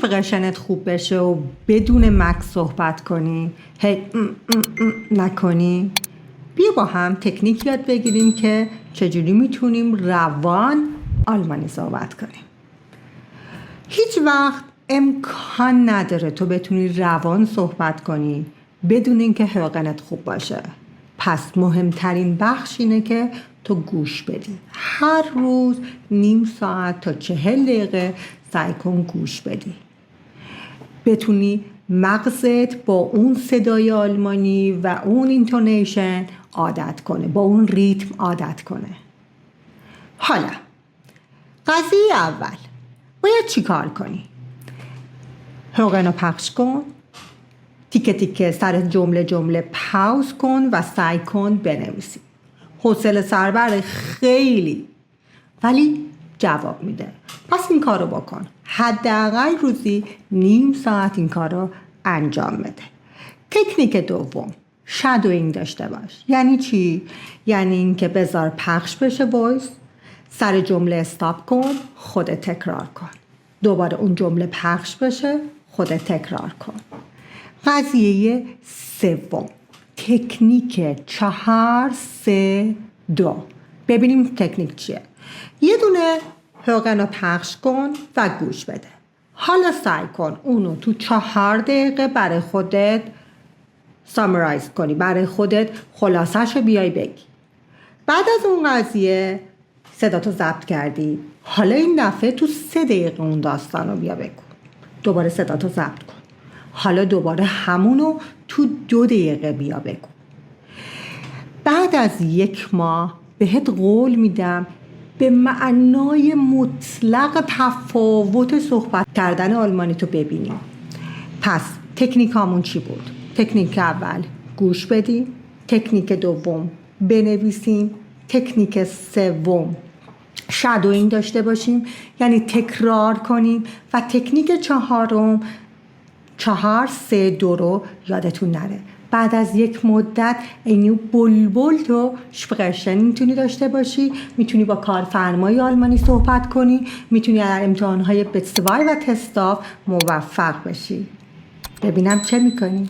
اسپرشنت خوب بشه و بدون مکس صحبت کنی، نکنی، بیا با هم تکنیک یاد بگیریم که چجوری میتونیم روان آلمانی صحبت کنیم. هیچ وقت امکان نداره تو بتونی روان صحبت کنی بدون اینکه حقنت خوب باشه. پس مهمترین بخش اینه که تو گوش بدی. هر روز نیم ساعت تا 40 دقیقه سعی کن گوش بدی. بتونی مغزت با اون صدای آلمانی و اون اینتونیشن عادت کنه، با اون ریتم عادت کنه. حالا قضیه اول باید چی کار کنی؟ حقن رو پخش کن، تیکه تیکه سر جمله پاوز کن و سعی کن بنویسی. حوصله سربر خیلی، ولی جواب میده. پس این کار رو بکن. حداقل روزی نیم ساعت این کار رو انجام بده. تکنیک دوم، شادوینگ داشته باش. یعنی چی؟ یعنی این که بذار پخش بشه وایس، سر جمله استاپ کن، خودت تکرار کن. دوباره اون جمله پخش بشه، خودت تکرار کن. قضیه سوم، تکنیک 4 3 2. ببینیم تکنیک چیه. یه دونه حقن رو پخش کن و گوش بده. حالا سعی کن اونو تو 4 دقیقه برای خودت سامرایز کنی، برای خودت خلاصش رو بیای بگی. بعد از اون قضیه صداتو ضبط کردی، حالا این دفعه تو 3 دقیقه اون داستان رو بیا بگو. دوباره صداتو ضبط کن، حالا دوباره همونو تو 2 دقیقه بیا بگو. بعد از 1 ماه بهت قول میدم به معنای مطلق تفاوت صحبت کردن آلمانی تو ببینیم. پس تکنیکامون چی بود؟ تکنیک اول گوش بدیم، تکنیک دوم بنویسیم، تکنیک سوم شادوینگ داشته باشیم یعنی تکرار کنیم و تکنیک چهارم 4 3 2 رو یادتون نره. بعد از 1 مدت اینو بلبل تو سپرشن میتونی داشته باشی، میتونی با کارفرمای آلمانی صحبت کنی، میتونی در امتحانهای بتسوای و تستاف موفق بشی. ببینم چه میکنی؟